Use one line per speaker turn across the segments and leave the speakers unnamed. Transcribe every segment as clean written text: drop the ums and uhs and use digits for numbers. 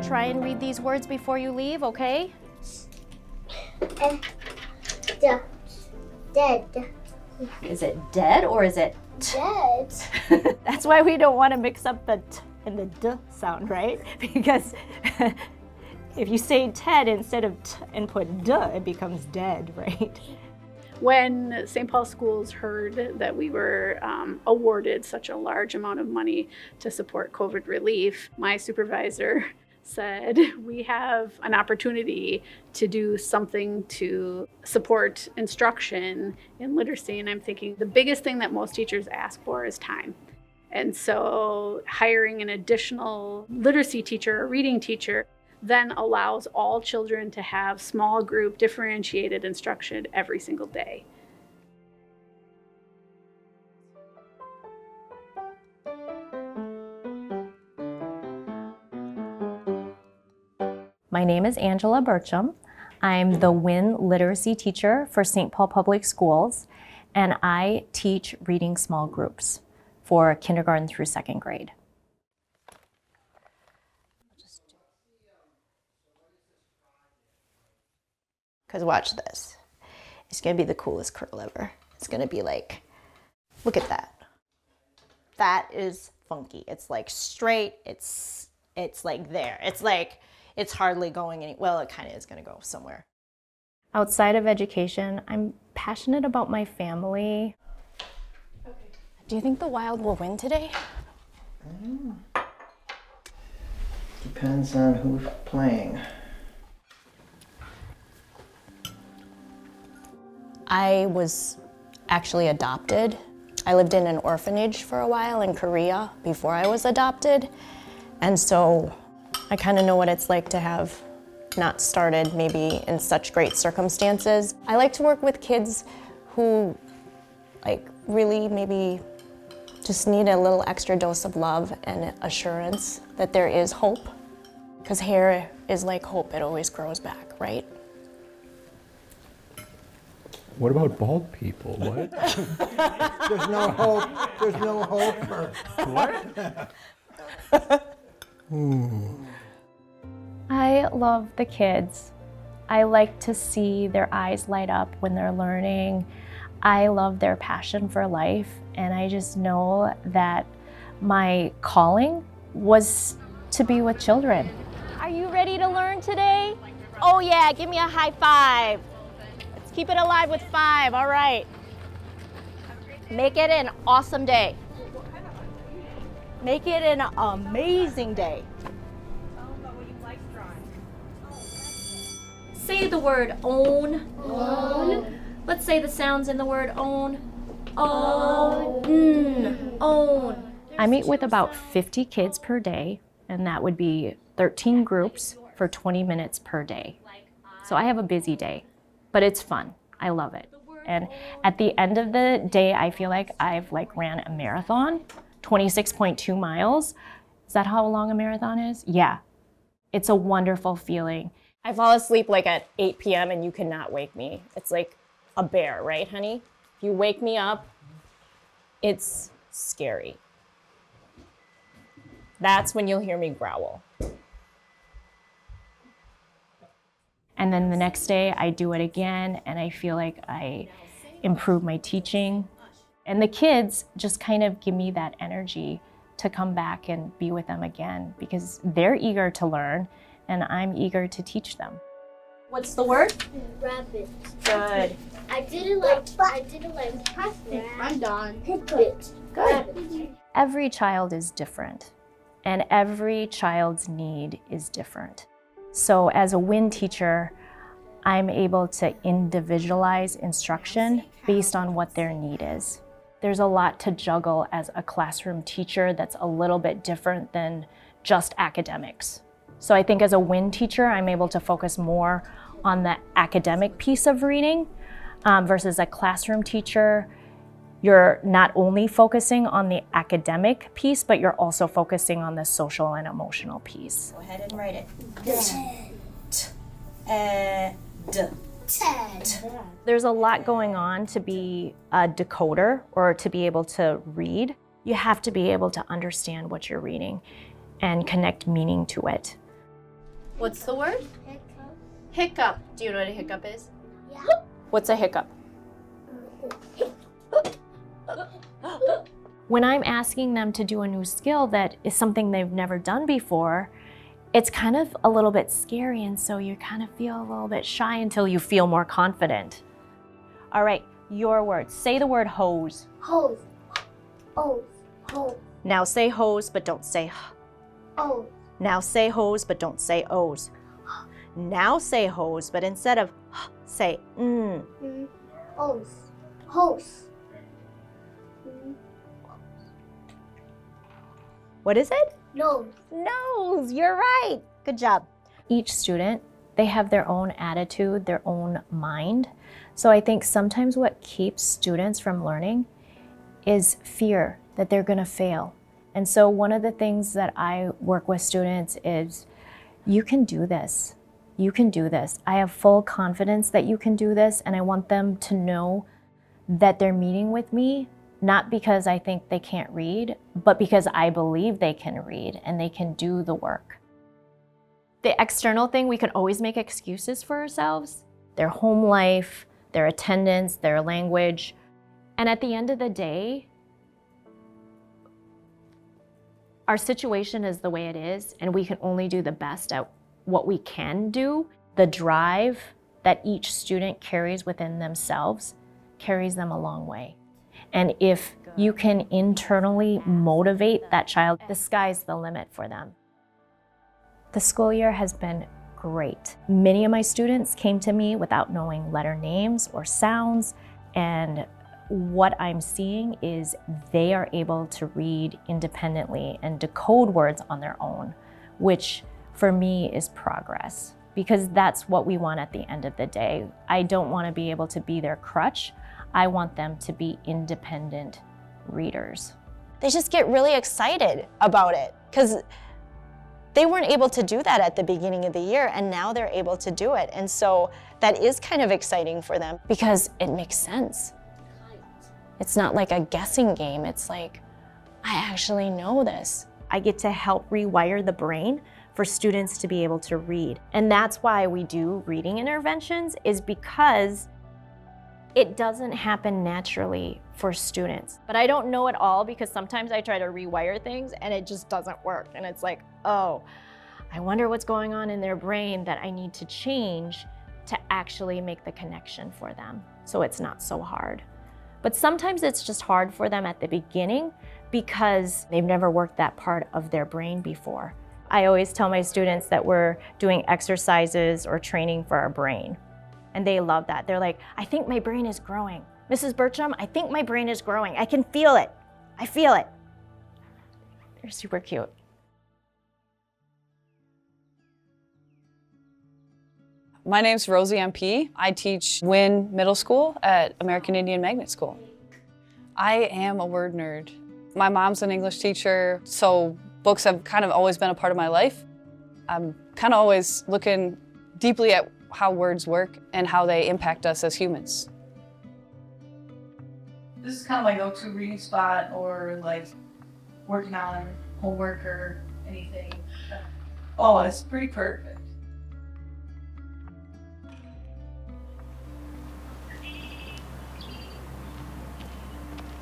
Try and read these words before you leave, okay?
Dead.
Is it dead or is it
Dead.
That's why we don't want to mix up the t and the d sound, right? Because if you say ted instead of t and put d, it becomes dead, right?
When St. Paul Schools heard that we were awarded such a large amount of money to support COVID relief, my supervisor said, we have an opportunity to do something to support instruction in literacy. And I'm thinking the biggest thing that most teachers ask for is time. And so hiring an additional literacy teacher or reading teacher then allows all children to have small group differentiated instruction every single day.
My name is Angela Burcham. I'm the WIN literacy teacher for St. Paul Public Schools, and I teach reading small groups for kindergarten through second grade.
Because watch this. It's gonna be the coolest curl ever. It's gonna be like, look at that. That is funky. It's like straight, it's like there. It's like, it's hardly going any, well, it kind of is gonna go somewhere.
Outside of education, I'm passionate about my family.
Do you think the Wild will win today?
Depends on who's playing.
I was actually adopted. I lived in an orphanage for a while in Korea before I was adopted. And so I kind of know what it's like to have not started maybe in such great circumstances. I like to work with kids who like really maybe just need a little extra dose of love and assurance that there is hope. Because hair is like hope, it always grows back, right?
What about bald people? What?
There's no hope. There's no hope for
What?
I love the kids. I like to see their eyes light up when they're learning. I love their passion for life, and I just know that my calling was to be with children. Are you ready to learn today? Oh yeah, give me a high five. Let's keep it alive with 5, all right. Make it an awesome day. Make it an amazing day. Say the word own. Own. Let's say the sounds in the word own. Own. Own. I meet with about 50 kids per day, and that would be 13 groups for 20 minutes per day. So I have a busy day, but it's fun. I love it. And at the end of the day, I feel like I've ran a marathon, 26.2 miles. Is that how long a marathon is? Yeah. It's a wonderful feeling. I fall asleep at 8 p.m. and you cannot wake me. It's like a bear, right, honey? If you wake me up, it's scary. That's when you'll hear me growl. And then the next day I do it again, and I feel like I improve my teaching. And the kids just kind of give me that energy to come back and be with them again, because they're eager to learn and I'm eager to teach them. What's the word?
Rabbit.
Good.
I didn't like pasta. I'm done. Piglet.
Good. Every child is different, and every child's need is different. So as a WIN teacher, I'm able to individualize instruction based on what their need is. There's a lot to juggle as a classroom teacher that's a little bit different than just academics. So I think as a WIN teacher, I'm able to focus more on the academic piece of reading versus a classroom teacher. You're not only focusing on the academic piece, but you're also focusing on the social and emotional piece.
Go ahead and write it.
There's a lot going on to be a decoder or to be able to read. You have to be able to understand what you're reading and connect meaning to it.
What's the word? Hiccup. Do you know what a hiccup is?
Yeah.
What's a hiccup?
When I'm asking them to do a new skill that is something they've never done before, it's kind of a little bit scary, and so you kind of feel a little bit shy until you feel more confident. All right, your word. Say the word hose.
Hose. Hose. Hose.
Now say hose, but don't say h.
Hose.
Now say hose, but don't say O's. Now say hose, but instead of h, say mm.
Hose. Hose.
What is it?
Nose.
Nose, you're right. Good job. Each student, they have their own attitude, their own mind. So I think sometimes what keeps students from learning is fear that they're gonna fail. And so one of the things that I work with students is, you can do this. You can do this. I have full confidence that you can do this, and I want them to know that they're meeting with me not because I think they can't read, but because I believe they can read and they can do the work. The external thing, we can always make excuses for ourselves. Their home life, their attendance, their language. And at the end of the day, our situation is the way it is, and we can only do the best at what we can do. The drive that each student carries within themselves carries them a long way. And if you can internally motivate that child, the sky's the limit for them. The school year has been great. Many of my students came to me without knowing letter names or sounds, and what I'm seeing is they are able to read independently and decode words on their own, which for me is progress, because that's what we want at the end of the day. I don't want to be able to be their crutch. I want them to be independent readers.
They just get really excited about it because they weren't able to do that at the beginning of the year, and now they're able to do it. And so that is kind of exciting for them because it makes sense. It's not like a guessing game. It's like, I actually know this.
I get to help rewire the brain for students to be able to read. And that's why we do reading interventions, is because it doesn't happen naturally for students. But I don't know it all, because sometimes I try to rewire things and it just doesn't work. And it's like, oh, I wonder what's going on in their brain that I need to change to actually make the connection for them, so it's not so hard. But sometimes it's just hard for them at the beginning because they've never worked that part of their brain before. I always tell my students that we're doing exercises or training for our brain. And they love that. They're like, I think my brain is growing. Mrs. Bertram, I think my brain is growing. I can feel it. I feel it. They're super cute.
My name's Rosie MP. I teach Wynn Middle School at American Indian Magnet School. I am a word nerd. My mom's an English teacher, so books have kind of always been a part of my life. I'm kind of always looking deeply at how words work and how they impact us as humans.
This is kind of my go-to reading spot, or like working on homework or anything. Oh, it's pretty perfect.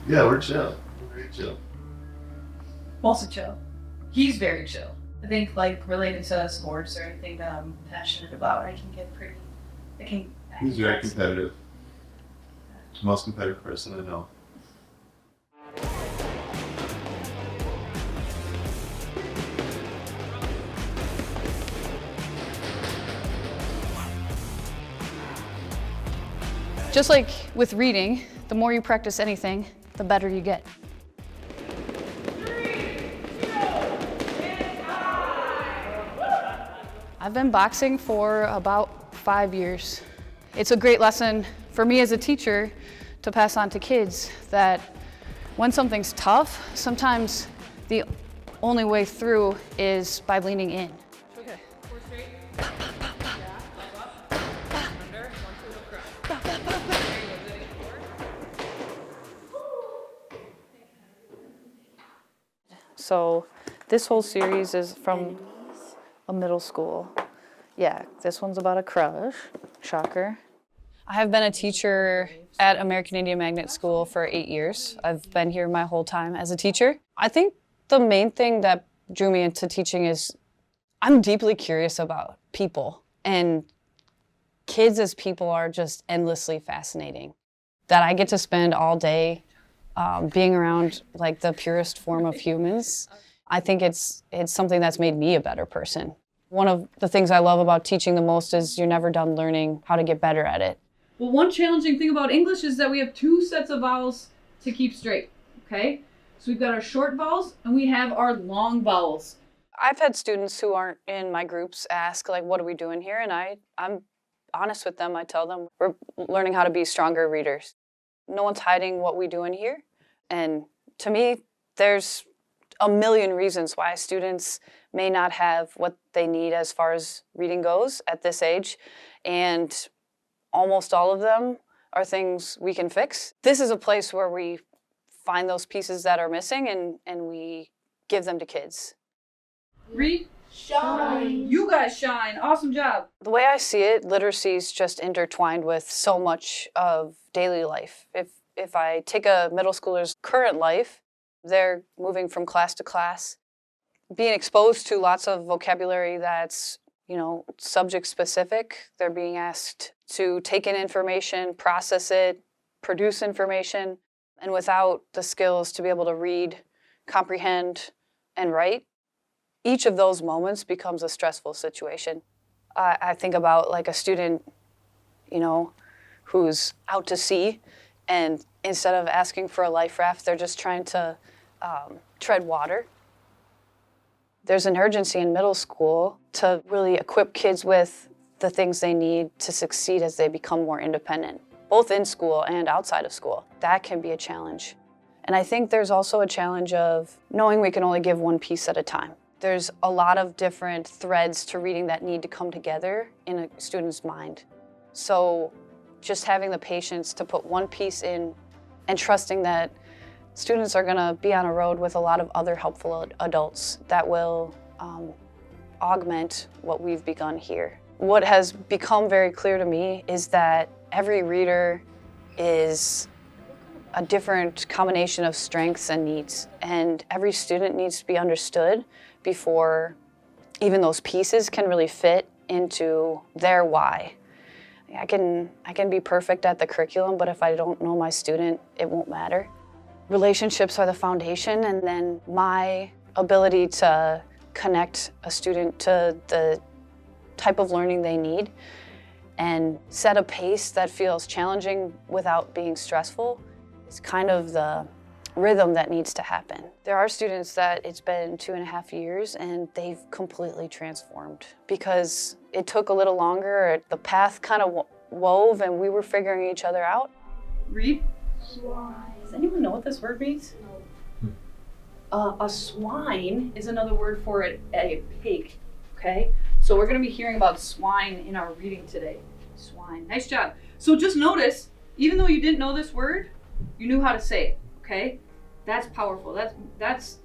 Yeah, we're chill. We're very chill.
Mostly chill. He's very chill. I think like related to sports or anything that I'm passionate about, I can get pretty.
He's very competitive. The most competitive person I know.
Just like with reading, the more you practice anything, the better you get. I've been boxing for about 5 years. It's a great lesson for me as a teacher to pass on to kids that When something's tough, sometimes the only way through is by leaning in. Okay. So this whole series is from a middle school. Yeah, this one's about a crush. Shocker. I have been a teacher at American Indian Magnet School for 8 years. I've been here my whole time as a teacher. I think the main thing that drew me into teaching is I'm deeply curious about people, and kids as people are just endlessly fascinating. That I get to spend all day being around like the purest form of humans. I think it's something that's made me a better person. One of the things I love about teaching the most is you're never done learning how to get better at it.
Well, one challenging thing about English is that we have 2 sets of vowels to keep straight, okay? So we've got our short vowels and we have our long vowels.
I've had students who aren't in my groups ask, like, what are we doing here? And I'm honest with them. I tell them we're learning how to be stronger readers. No one's hiding what we do in here. And to me, there's a million reasons why students may not have what they need as far as reading goes at this age. And almost all of them are things we can fix. This is a place where we find those pieces that are missing and we give them to kids.
Read. Shine. You guys shine. Awesome job.
The way I see it, literacy is just intertwined with so much of daily life. If I take a middle schooler's current life, they're moving from class to class, being exposed to lots of vocabulary that's, subject specific. They're being asked to take in information, process it, produce information, and without the skills to be able to read, comprehend, and write, each of those moments becomes a stressful situation. I think about like a student, who's out to sea, and instead of asking for a life raft, they're just trying to tread water. There's an urgency in middle school to really equip kids with the things they need to succeed as they become more independent, both in school and outside of school. That can be a challenge. And I think there's also a challenge of knowing we can only give one piece at a time. There's a lot of different threads to reading that need to come together in a student's mind. So just having the patience to put one piece in and trusting that students are gonna be on a road with a lot of other helpful adults that will augment what we've begun here. What has become very clear to me is that every reader is a different combination of strengths and needs, and every student needs to be understood before even those pieces can really fit into their why. I can be perfect at the curriculum, but if I don't know my student, it won't matter. Relationships are the foundation, and then my ability to connect a student to the type of learning they need and set a pace that feels challenging without being stressful is kind of the rhythm that needs to happen. There are students that it's been 2.5 years and they've completely transformed because it took a little longer. The path kind of wove and we were figuring each other out.
Read. Does anyone know what this word means? A swine is another word for a pig, okay? So we're gonna be hearing about swine in our reading today. Swine, nice job. So just notice, even though you didn't know this word, you knew how to say it, okay? That's powerful, that's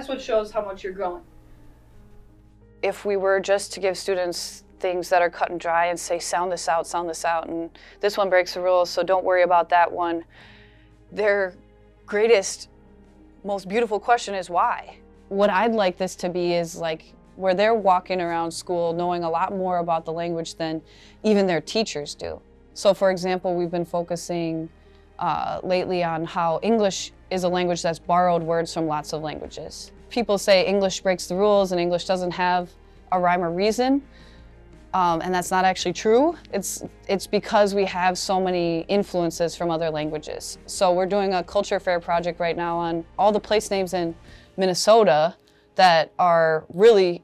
what shows how much you're growing.
If we were just to give students things that are cut and dry and say, sound this out, and this one breaks the rules, so don't worry about that one. Their greatest, most beautiful question is why? What I'd like this to be is like where they're walking around school knowing a lot more about the language than even their teachers do. So for example, we've been focusing lately on how English is a language that's borrowed words from lots of languages. People say English breaks the rules and English doesn't have a rhyme or reason. And that's not actually true. It's because we have so many influences from other languages. So we're doing a culture fair project right now on all the place names in Minnesota that are really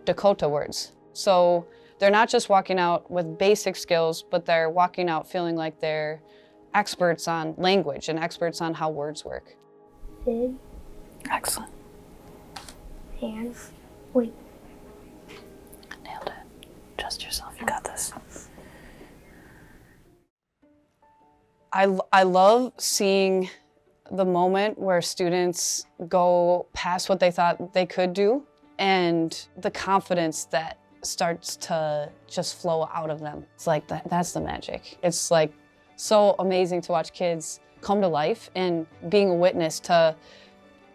Dakota words. So they're not just walking out with basic skills, but they're walking out feeling like they're experts on language and experts on how words work.
Big
Excellent.
hands. Wait.
Nailed it. Trust yourself. You got this. I love seeing the moment where students go past what they thought they could do and the confidence that starts to just flow out of them. It's like that's the magic. It's like so amazing to watch kids come to life and being a witness to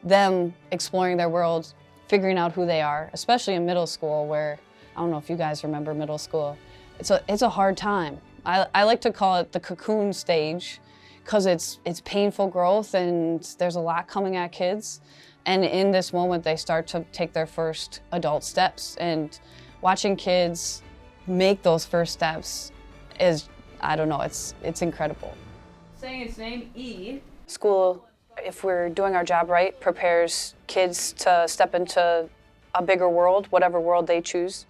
them exploring their world, figuring out who they are, especially in middle school where, I don't know if you guys remember middle school, it's a hard time. I like to call it the cocoon stage because it's painful growth and there's a lot coming at kids. And in this moment, they start to take their first adult steps. And watching kids make those first steps is, I don't know, it's incredible.
Saying its name, E.
School, if we're doing our job right, prepares kids to step into a bigger world, whatever world they choose.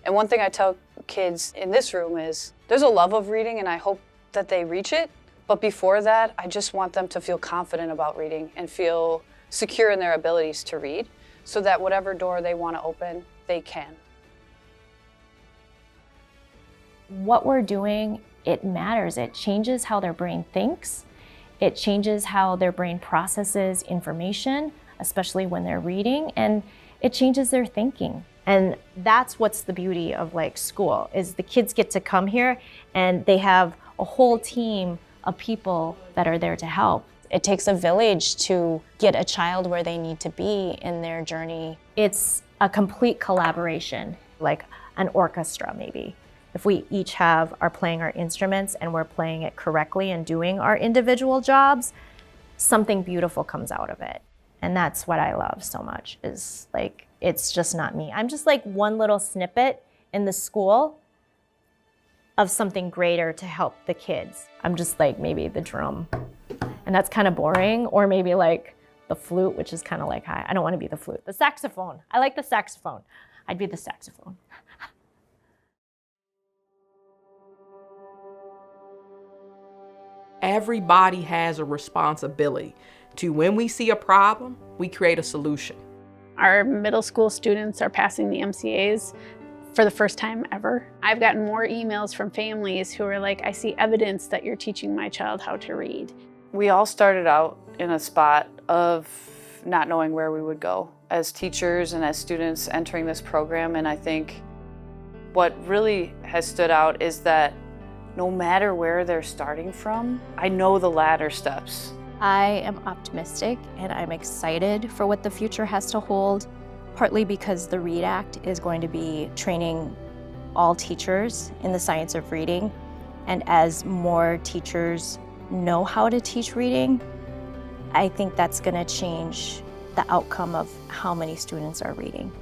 And one thing I tell kids in this room is there's a love of reading and I hope that they reach it. But before that, I just want them to feel confident about reading and feel secure in their abilities to read so that whatever door they want to open, they can.
What we're doing, it matters. It changes how their brain thinks. It changes how their brain processes information, especially when they're reading, and it changes their thinking. And that's what's the beauty of like school, is the kids get to come here and they have a whole team of people that are there to help.
It takes a village to get a child where they need to be in their journey.
It's a complete collaboration, like an orchestra maybe. If we each are playing our instruments and we're playing it correctly and doing our individual jobs, something beautiful comes out of it. And that's what I love so much, is like, it's just not me. I'm just like one little snippet in the school of something greater to help the kids. I'm just like maybe the drum, and that's kind of boring, or maybe like the flute, which is kind of like, I don't want to be the flute. The saxophone, I like the saxophone. I'd be the saxophone.
Everybody has a responsibility to, when we see a problem, we create a solution.
Our middle school students are passing the MCAs for the first time ever. I've gotten more emails from families who are like, I see evidence that you're teaching my child how to read.
We all started out in a spot of not knowing where we would go as teachers and as students entering this program. And I think what really has stood out is that no matter where they're starting from, I know the ladder steps.
I am optimistic and I'm excited for what the future has to hold, partly because the READ Act is going to be training all teachers in the science of reading. And as more teachers know how to teach reading, I think that's going to change the outcome of how many students are reading.